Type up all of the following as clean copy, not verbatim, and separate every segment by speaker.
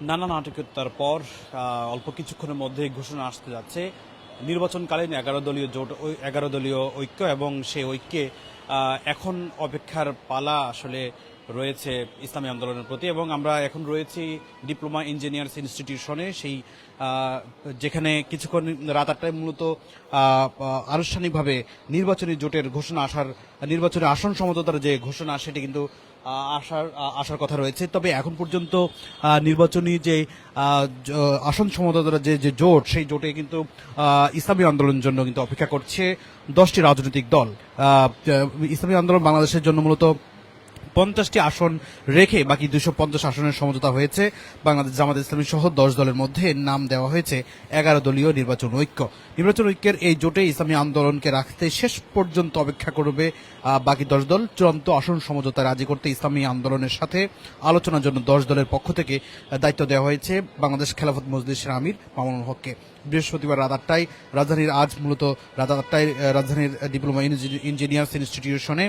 Speaker 1: নানা নাটকীয়তার পর অল্প কিছুক্ষণের মধ্যে ঘোষণা আসতে যাচ্ছে নির্বাচনকালীন 11 দলীয় জোট 11 দলীয় ঐক্য, এবং সেই ঐক্যে এখন অপেক্ষার পালা আসলে রয়েছে ইসলামী আন্দোলনের প্রতি। এবং আমরা এখন রয়েছি ডিপ্লোমা ইঞ্জিনিয়ার্স ইনস্টিটিউশনে, সেই যেখানে কিছুক্ষণ রাত 8টায় মূলত আনুষ্ঠানিকভাবে নির্বাচনী জোটের ঘোষণা নির্বাচনী আসন সমঝোতার যে ঘোষণা সেটি কিন্তু আসার কথা রয়েছে। তবে এখন পর্যন্ত নির্বাচনী যে আসন সমঝোতার যে জোট, সেই জোটে কিন্তু ইসলামী আন্দোলনের জন্য কিন্তু অপেক্ষা করছে 10টি রাজনৈতিক দল। ইসলামী আন্দোলন বাংলাদেশের জন্য মূলত 50টি আসন রেখে বাকি 250 আসনের সমঝোতা হয়েছে। বাংলাদেশ জামাত ইসলামী সহ 10 দলের মধ্যে নাম দেওয়া হয়েছে 11 দলীয় নির্বাচন ঐক্য। নির্বাচন ঐক্যের এই জোটে ইসলামী আন্দোলনকে রাখতে শেষ পর্যন্ত অপেক্ষা করবে বাকি 10 দল। চূড়ান্ত আসন সমঝোতা রাজি করতে ইসলামী আন্দোলনের সাথে আলোচনার জন্য 10 দলের পক্ষ থেকে দায়িত্ব দেওয়া হয়েছে বাংলাদেশ খেলাফত মজলিসের আমির মামুনুল হককে। বৃহস্পতিবার রাত 8টায় রাজধানীর ডিপ্লোমা ইঞ্জিনিয়ার্স ইনস্টিটিউশনে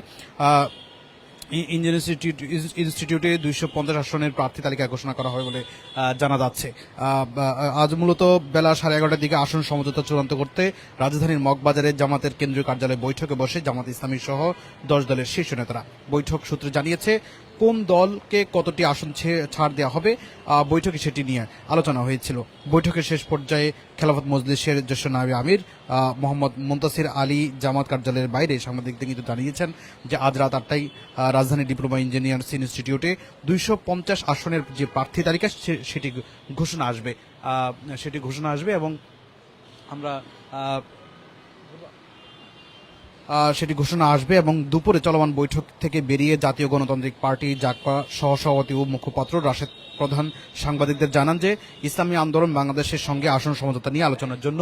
Speaker 1: ইনস্টিটিউটে 250 আসনের প্রার্থী তালিকা ঘোষণা করা হবে বলে জানা যাচ্ছে। আজ মূলত বেলা 11:30টার দিকে আসন সমঝোতা চূড়ান্ত করতে রাজধানীর মগবাজারে জামাতের কেন্দ্রীয় কার্যালয়ে বৈঠকে বসে জামাত ইসলামী সহ 10 দলের শীর্ষ নেতারা। বৈঠক সূত্রে জানিয়েছে কোন দলকে কতটি আসন ছাড় দেওয়া হবে, বৈঠকে সেটি নিয়ে আলোচনা হয়েছিল। বৈঠকের শেষ পর্যায়ে খেলাফত মজলিসের জ্যেষ্ঠ নায়েবে আমির মোহাম্মদ মুনতাসির আলী জামাত কার্যালয়ের বাইরে সাংবাদিকদের কিন্তু জানিয়েছেন যে আজ রাত 8টায় রাজধানী ডিপ্লোমা ইঞ্জিনিয়ার্স ইনস্টিটিউটে 250 আসনের যে প্রার্থী তালিকা সেটি ঘোষণা আসবে এবং আমরা সেটি ঘোষণা আসবে এবং দুপুরে চলমান বৈঠক থেকে বেরিয়ে জাতীয় গণতান্ত্রিক পার্টি জাকপা সহসভাপতি ও মুখপাত্র রাশেদ প্রধান সাংবাদিকদের জানান যে ইসলামী আন্দোলন বাংলাদেশের সঙ্গে আসন সমঝোতা নিয়ে আলোচনার জন্য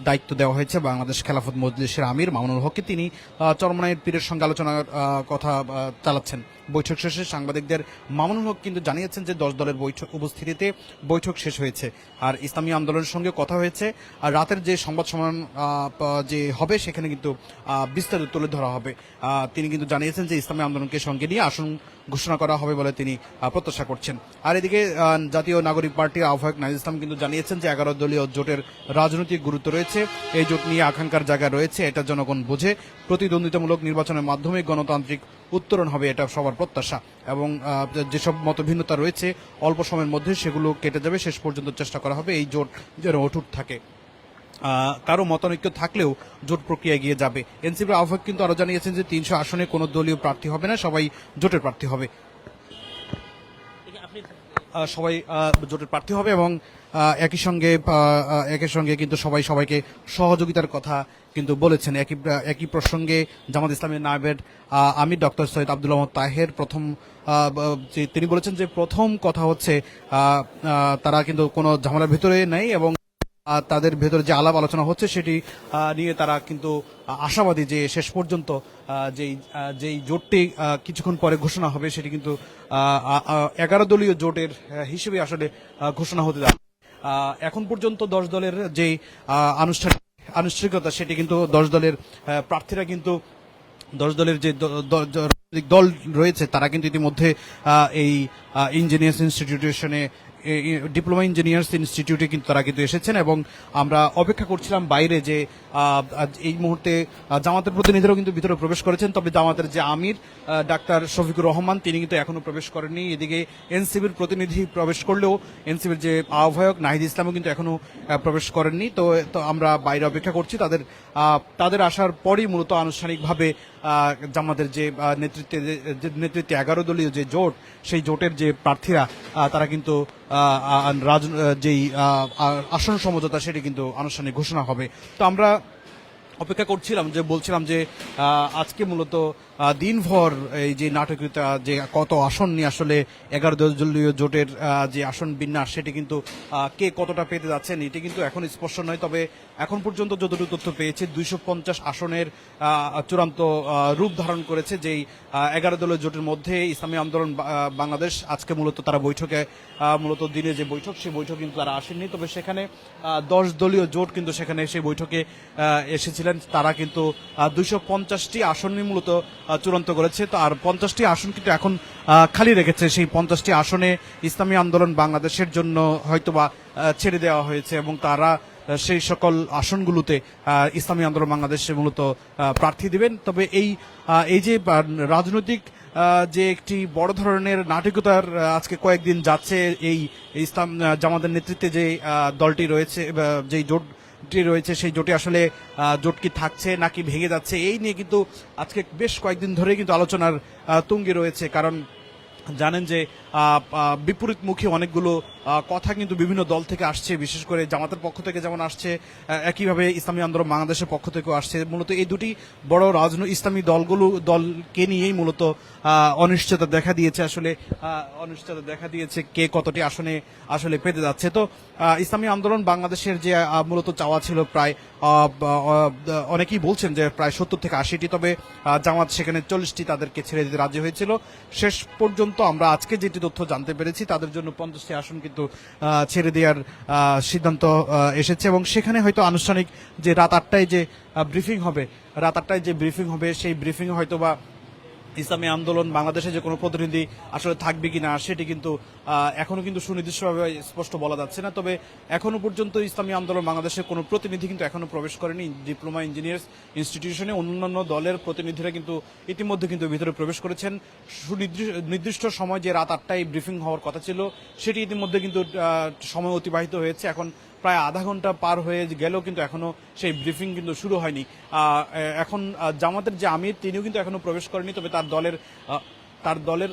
Speaker 1: দায়িত্ব দেওয়া হয়েছে বাংলাদেশ খেলাফত মজলিসের আমির মামুনুল হককে। তিনি চরমনাইয়ের পীরের সঙ্গে আলোচনার কথা চালাচ্ছেন। বৈঠক শেষে সাংবাদিকদের মামুনুল হক কিন্তু জানিয়েছেন যে 10 দলের উপস্থিতিতে বৈঠক শেষ হয়েছে, আর ইসলামী আন্দোলনের সঙ্গে কথা হয়েছে। আর রাতের যে সংবাদ সম্মেলন যে হবে সেখানে কিন্তু বিস্তারিত তুলে ধরা হবে। তিনি কিন্তু জানিয়েছেন যে ইসলামী আন্দোলনকে সঙ্গে নিয়ে আসন ঘোষণা করা হবে বলে তিনি প্রত্যাশা করছেন। আর এদিকে জাতীয় নাগরিক পার্টির আহ্বায়ক নাহিদ ইসলাম কিন্তু জানিয়েছেন যে 11 দলীয় জোটের রাজনৈতিক গুরুত্ব রয়েছে, এই জোট নিয়ে আকাঙ্ক্ষার জায়গা রয়েছে, এটা জনগণ বোঝে। প্রতিদ্বন্দ্বিতামূলক নির্বাচনের মাধ্যমে গণতান্ত্রিক উত্তরণ হবে, এটা সবার প্রত্যাশা। এবং যেসব মতভিন্নতা রয়েছে অল্প সময়ের মধ্যে সেগুলো কেটে যাবে। শেষ পর্যন্ত চেষ্টা করা হবে এই জোট যেন অটুট থাকে। কারো মতানৈক্য থাকলেও জোট প্রক্রিয়া এগিয়ে যাবে। এনসিপির আহ্বায়ক কিন্তু আরো জানিয়েছেন যে 300 আসনে কোনো দলীয় প্রার্থী হবে না, সবাই জোটের প্রার্থী হবে। সবাই জোটের প্রার্থী হবে এবং একই সঙ্গে কিন্তু সবাই সবাইকে সহযোগিতার কথা কিন্তু বলেছেন। একই প্রসঙ্গে জামাত ইসলামের নায়েবে আমির ডক্টর সৈয়দ আব্দুল আহমদ তাহের তিনি বলেছেন যে প্রথম কথা হচ্ছে তারা কিন্তু কোনো ঝামেলার ভিতরে নেই এবং তাদের ভেতরে যে আলাপ আলোচনা হচ্ছে সেটি নিয়ে তারা কিন্তু আশাবাদী যে শেষ পর্যন্ত যেই জোটটি কিছুক্ষণ পরে ঘোষণা হবে সেটি কিন্তু 11 দলীয় জোটের হিসেবে আসলে ঘোষণা হতে যাচ্ছে। এখন পর্যন্ত 10 দলের যে আনুষ্ঠানিকতা সেটি কিন্তু 10 দলের প্রার্থীরা কিন্তু 10 দলের যে দল রয়েছে তারা কিন্তু ইতিমধ্যে এই ইঞ্জিনিয়ার্স ইনস্টিটিউশনে ডিপ্লোমা ইঞ্জিনিয়ার্স ইনস্টিটিউটে কিন্তু তারা কিন্তু এসেছেন এবং আমরা অপেক্ষা করছিলাম বাইরে যে এই মুহূর্তে জামাতের প্রতিনিধিরাও কিন্তু ভিতরে প্রবেশ করেছেন। তবে জামাতের যে আমির ডাক্তার শফিকুর রহমান তিনি কিন্তু এখনো প্রবেশ করেননি। এদিকে এনসিবির প্রতিনিধি প্রবেশ করলেও এনসিবির যে আহ্বায়ক নাহিদ ইসলামও কিন্তু এখনো প্রবেশ করেননি। তো আমরা বাইরে অপেক্ষা করছি তাদের আসার পরই মূলত আনুষ্ঠানিকভাবে জামাতের যে নেতৃত্বে 11 দলীয় যে জোট সেই জোটের যে প্রার্থীরা তারা কিন্তু যেই আসন সমঝোতা সেটি কিন্তু আনুষ্ঠানিক ঘোষণা হবে। তো আমরা অপেক্ষা বলছিলাম যে আজকে মূলত দিনভর এই যে নাটকীয়তা যে কত আসন নিয়ে আসলে 11 দলীয় জোটের যে আসন বিন্যাস সেটি কিন্তু কে কতটা পেতে যাচ্ছেন এটি কিন্তু এখন স্পষ্ট নয়। তবে এখন পর্যন্ত যতটুকু তথ্য পেয়েছে 250 আসনের চূড়ান্ত রূপ ধারণ করেছে যেই 11 দলীয় জোটের মধ্যে ইসলামী আন্দোলন বাংলাদেশ। আজকে মূলত তারা বৈঠকে মূলত দিনে যে বৈঠক সেই বৈঠক কিন্তু তারা আসেননি। তবে সেখানে 10 দলীয় জোট কিন্তু সেখানে সেই বৈঠকে এসেছিলেন ছিলেন তারা কিন্তু 250টি আসনই মূলত চূড়ান্ত করেছে। তো আর 50টি আসন কিন্তু এখন খালি রেখেছে। সেই 50টি আসনে ইসলামী আন্দোলন বাংলাদেশের জন্য হয়তোবা ছেড়ে দেওয়া হয়েছে এবং তারা সেই সকল আসনগুলোতে ইসলামী আন্দোলন বাংলাদেশে মূলত প্রার্থী দিবেন। তবে এই যে রাজনৈতিক যে একটি বড় ধরনের নাটকীয়তার আজকে কয়েকদিন যাচ্ছে এই ইসলাম জামাতের নেতৃত্বে যে দলটি রয়েছে, যেই জোটটি রয়েছে, সেই জোটে আসলে জোট কি থাকছে নাকি ভেঙে যাচ্ছে, এই নিয়ে কিন্তু আজকে বেশ কয়েকদিন ধরে কিন্তু আলোচনার তুঙ্গে রয়েছে। কারণ জানেন যে বিপরীতমুখী অনেকগুলো কথা কিন্তু বিভিন্ন দল থেকে আসছে, বিশেষ করে জামাতের পক্ষ থেকে যেমন আসছে, একইভাবে ইসলামী আন্দোলন বাংলাদেশের পক্ষ থেকেও আসছে। মূলত এই দুটি বড় ইসলামী দলকে নিয়েই মূলত অনিশ্চয়তা দেখা দিয়েছে। আসলে অনিশ্চয়তা দেখা দিয়েছে কে কতটি আসনে আসলে পেতে যাচ্ছে। তো ইসলামী আন্দোলন বাংলাদেশের যে মূলত চাওয়া ছিল প্রায় অনেকেই বলছেন যে প্রায় 70 থেকে 80টি, তবে জামাত সেখানে 40টি তাদেরকে ছেড়ে দিতে রাজি হয়েছিল। শেষ পর্যন্ত আমরা আজকে যেটি তথ্য জানতে পেরেছি, তাদের জন্য 50টি আসন কিন্তু ছেড়ে দেওয়ার সিদ্ধান্ত এসেছে এবং সেখানে হয়তো আনুষ্ঠানিক যে রাত 8টায় যে ব্রিফিং হবে সেই ব্রিফিং হয়তো বা ইসলামী আন্দোলন বাংলাদেশে যে কোনো প্রতিনিধি আসলে থাকবে কিনা সেটি কিন্তু এখনো কিন্তু সুনির্দিষ্টভাবে স্পষ্ট বলা যাচ্ছে না। তবে এখনো পর্যন্ত ইসলামী আন্দোলন বাংলাদেশের কোনো প্রতিনিধি কিন্তু এখনো প্রবেশ করেনি ডিপ্লোমা ইঞ্জিনিয়ার্স ইনস্টিটিউশনে। অন্যান্য দলের প্রতিনিধিরা কিন্তু ইতিমধ্যে কিন্তু ভিতরে প্রবেশ করেছেন। নির্দিষ্ট সময় যে রাত 8টায় ব্রিফিং হওয়ার কথা ছিল সেটি ইতিমধ্যে কিন্তু সময় অতিবাহিত হয়েছে। এখন প্রায় আধা ঘন্টা পার হয়ে গেলেও কিন্তু এখনো সেই ব্রিফিং কিন্তু শুরু হয়নি। এখন জামাতের যে আমির তিনিও কিন্তু এখনো প্রবেশ করেনি, তবে তার দলের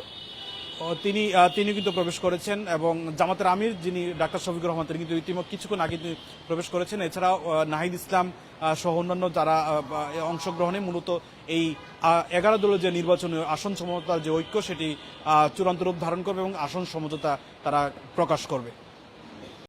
Speaker 1: তিনি কিন্তু প্রবেশ করেছেন এবং জামাতের আমির যিনি ডাক্তার শফিকুর রহমান তিনি কিন্তু ইতিমধ্যে কিছুক্ষণ আগে প্রবেশ করেছেন। এছাড়াও নাহিদ ইসলাম সহ অন্যান্য যারা অংশগ্রহণে মূলত এই 11 দলের যে নির্বাচনী আসন সমঝোতার যে ঐক্য সেটি চূড়ান্ত রূপ ধারণ করবে এবং আসন সমঝোতা তারা প্রকাশ করবে।